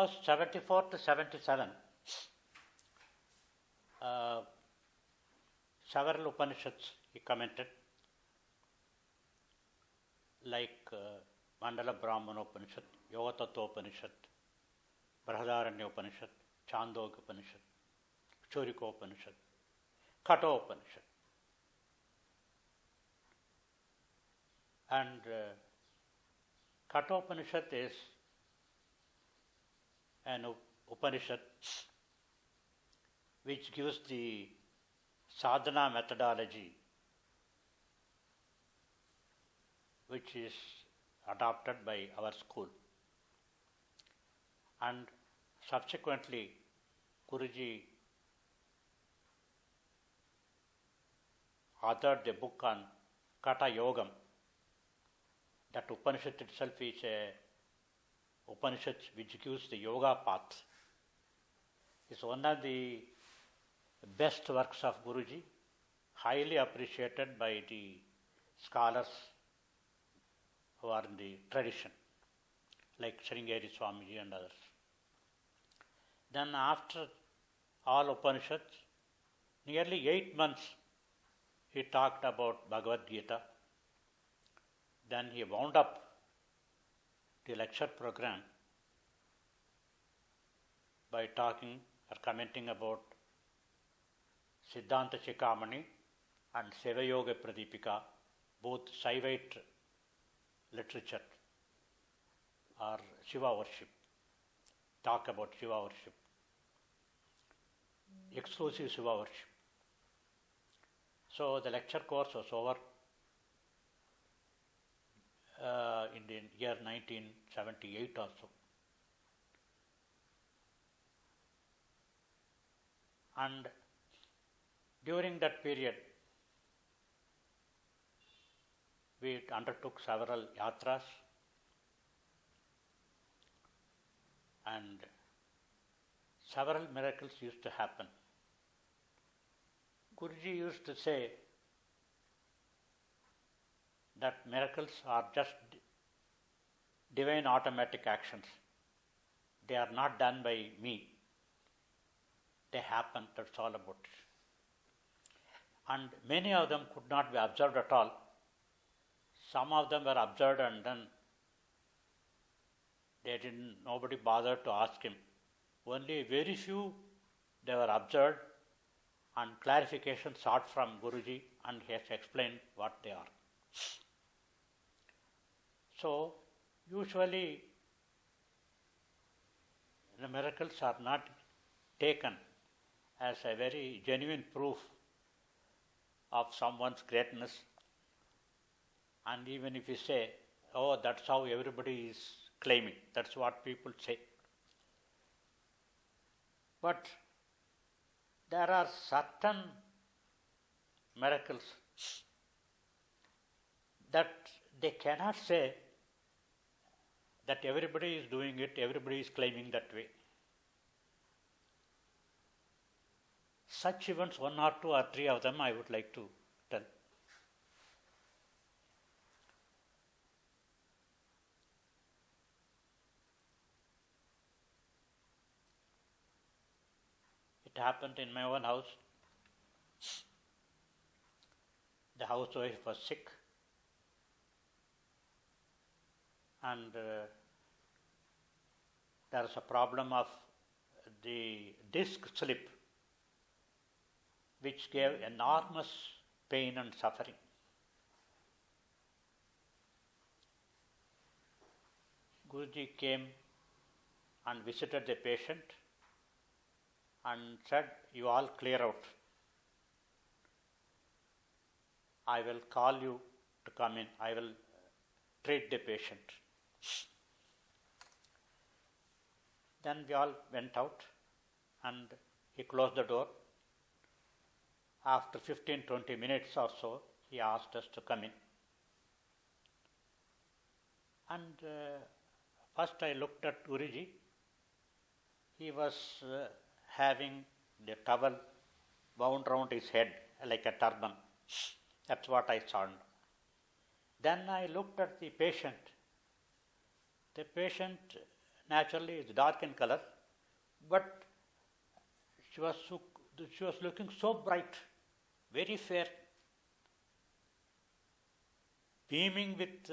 was 74 to 77. Several Upanishads he commented, like Mandala Brahmana Upanishad, Yoga Tattva Upanishad, Brahadaranya Upanishad, Chandogya Upanishad, Churika Upanishad, Katha Upanishad. And Katha Upanishad is an Upanishad which gives the sadhana methodology which is adopted by our school. And subsequently, Guruji authored a book on Katha Yogam. That Upanishad itself is a Upanishad which gives the yoga path. It's one of the best works of Guruji, highly appreciated by the scholars who are in the tradition, like Sringeri Swamiji and others. Then after all Upanishads, nearly 8 months he talked about Bhagavad Gita. Then he wound up the lecture program by talking or commenting about Siddhanta Shikamani and Seva Yoga Pradipika, both Saivite literature or Shiva worship. Talk about Shiva worship, exclusive Shiva worship. So the lecture course was over in the year 1978 or so. And during that period, we undertook several yatras and several miracles used to happen. Guruji used to say that miracles are just divine automatic actions. They are not done by me. They happen, that's all about it. And many of them could not be observed at all. Some of them were observed and then nobody bothered to ask him. Only very few they were observed and clarification sought from Guruji, and he has explained what they are. So, usually the miracles are not taken as a very genuine proof of someone's greatness. And even if you say, oh, that's how everybody is claiming, that's what people say. But there are certain miracles that they cannot say that everybody is doing it, everybody is claiming that way. Such events, 1 or 2 or 3 of them, I would like to tell. It happened in my own house. The housewife was sick, and there is a problem of the disc slip, which gave enormous pain and suffering. Guruji came and visited the patient and said, "You all clear out. I will call you to come in. I will treat the patient." Then we all went out and he closed the door. After 15-20 minutes or so, he asked us to come in. And first I looked at Guruji. He was having the towel wound round his head like a turban. That's what I saw. Then I looked at the patient. The patient naturally is dark in color, but she was looking so bright, very fair, beaming with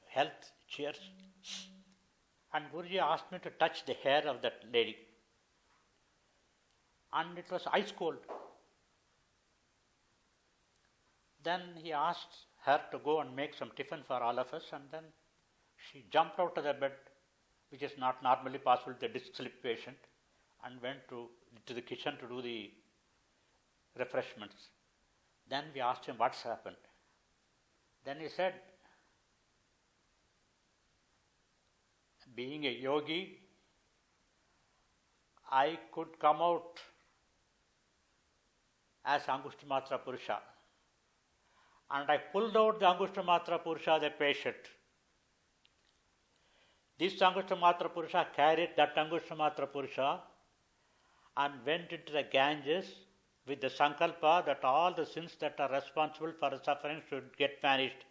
health, cheers. And Guruji asked me to touch the hair of that lady. And it was ice cold. Then he asked her to go and make some tiffin for all of us, and then she jumped out of the bed, which is not normally possible with a disc sleep patient, and went to the kitchen to do the refreshments. Then we asked him what's happened. Then he said, being a yogi, I could come out as Angushtamatra Purusha. And I pulled out the Angushtamatra Purusha, the patient. This Angushtamatra Purusha carried that Angushtamatra Purusha and went into the Ganges with the sankalpa that all the sins that are responsible for the suffering should get vanished,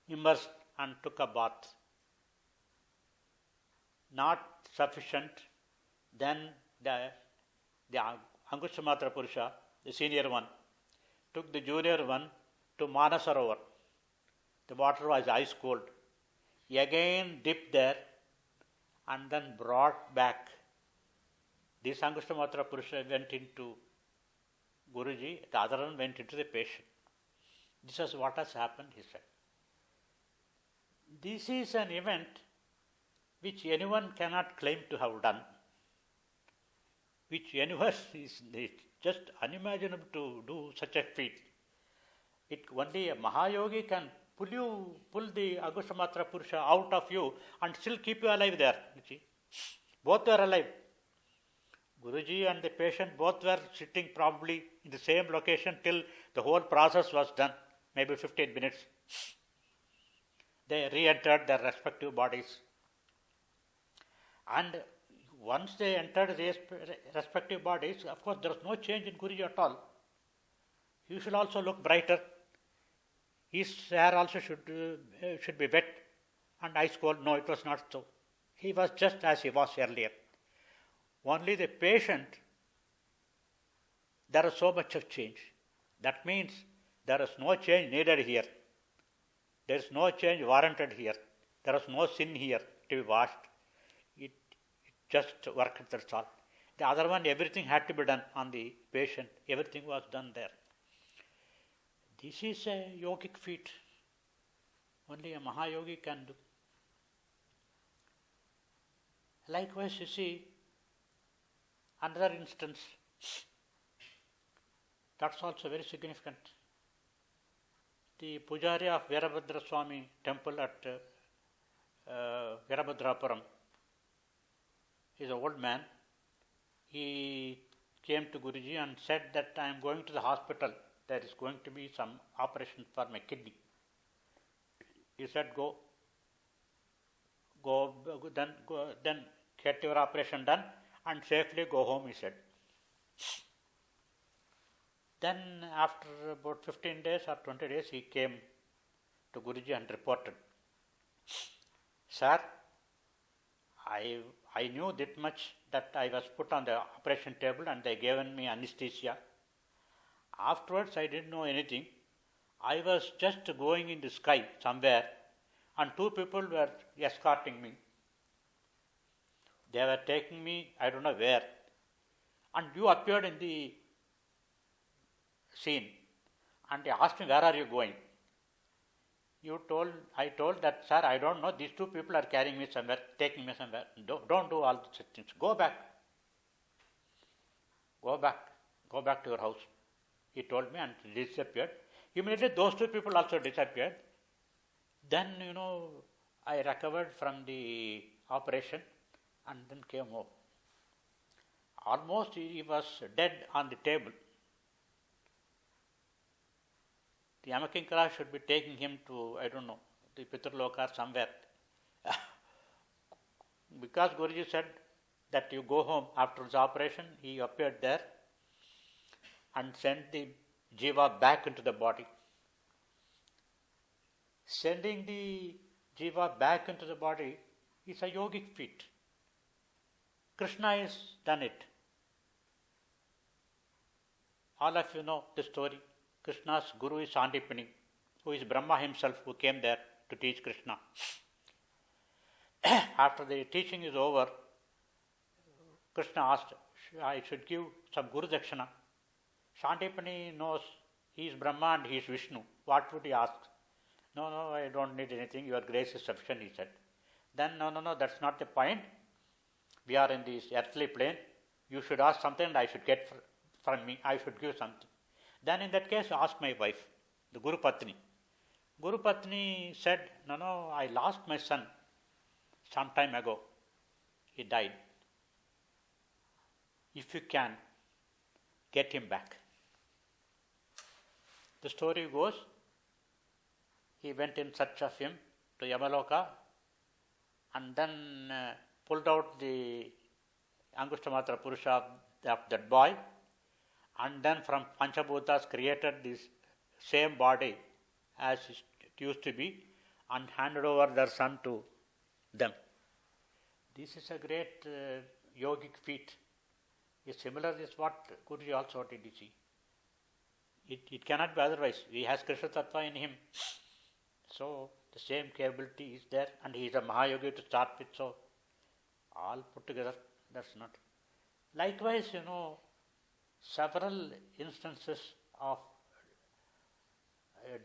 immersed, and took a bath. Not sufficient, then the Angushtamatra Purusha, the senior one, took the junior one to Manasarovar. The water was ice cold. He again dipped there and then brought back. This Angushtamatra Purusha went into Guruji, the other one went into the patient. This is what has happened, he said. This is an event which anyone cannot claim to have done, which anyone is just unimaginable to do such a feat. Only a Mahayogi can pull the Angushtamatra Purusha out of you and still keep you alive there. You see? Both were alive. Guruji and the patient both were sitting probably in the same location till the whole process was done, maybe 15 minutes. They re-entered their respective bodies. And once they entered their respective bodies, of course there was no change in Guruji at all. He should also look brighter. His hair also should be wet and ice cold. No, it was not so. He was just as he was earlier. Only the patient, there is so much of change. That means there is no change needed here. There is no change warranted here. There is no sin here to be washed. It just worked, that's all. The other one, everything had to be done on the patient. Everything was done there. This is a yogic feat. Only a Mahayogi can do. Likewise, you see, another instance, that's also very significant. The Pujari of Veerabhadra Swami temple at Veerabhadrapuram is an old man. He came to Guruji and said that I am going to the hospital. There is going to be some operation for my kidney. He said, go, then get your operation done and safely go home, he said. Then after about 15 days or 20 days, he came to Guruji and reported, Sir, I knew that much, that I was put on the operation table and they given me anesthesia. Afterwards, I didn't know anything. I was just going in the sky somewhere and two people were escorting me. They were taking me, I don't know where. And you appeared in the scene and they asked me, where are you going? I told that, sir, I don't know, these two people are carrying me somewhere, taking me somewhere. Don't do all such things. Go back to your house. He told me and disappeared. Immediately those two people also disappeared. Then, I recovered from the operation and then came home. Almost he was dead on the table. The Yamakinkara should be taking him to, I don't know, the Pitraloka or somewhere. Because Guruji said that you go home after his operation, he appeared there and sent the jiva back into the body. Sending the jiva back into the body is a yogic feat. Krishna has done it. All of you know the story. Krishna's guru is Sandipani, who is Brahma himself, who came there to teach Krishna. After the teaching is over, Krishna asked, I should give some Guru Dakshina. Sandipani knows he is Brahma and he is Vishnu. What would he ask? No, I don't need anything. Your grace is sufficient, he said. Then, no, that's not the point. We are in this earthly plane. You should ask something and I should get from me. I should give something. Then in that case, ask my wife, the Guru Patni. Guru Patni said, no, I lost my son some time ago. He died. If you can, get him back. The story goes, he went in search of him to Yamaloka and then pulled out the Angushtamatra Purusha of that boy, and then from Panchabhutas created this same body as it used to be and handed over their son to them. This is a great yogic feat. Is similar is what Guruji also did, you see. It cannot be otherwise. He has Krishna Tattva in him. So the same capability is there, and he is a Mahayogi to start with, so all put together, that's not. Likewise, several instances of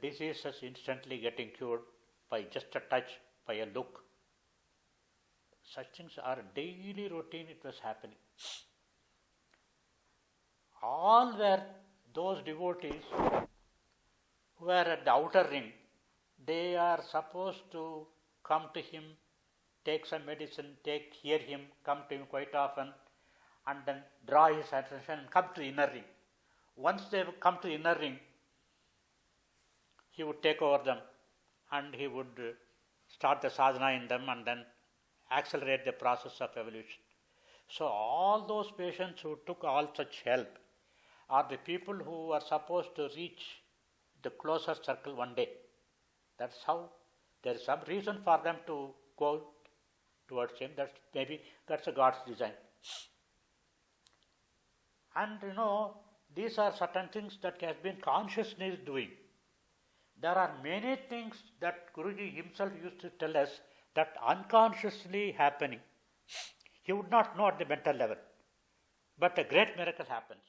diseases instantly getting cured by just a touch, by a look. Such things are daily routine, it was happening. All were those devotees who were at the outer ring. They are supposed to come to him, take some medicine, hear him, come to him quite often, and then draw his attention and come to the inner ring. Once they come to the inner ring, he would take over them and he would start the sadhana in them and then accelerate the process of evolution. So all those patients who took all such help are the people who are supposed to reach the closer circle one day. That's how there is some reason for them to go towards him. That's a God's design. And these are certain things that has been consciousness doing. There are many things that Guruji himself used to tell us that unconsciously happening. He would not know at the mental level. But a great miracle happens.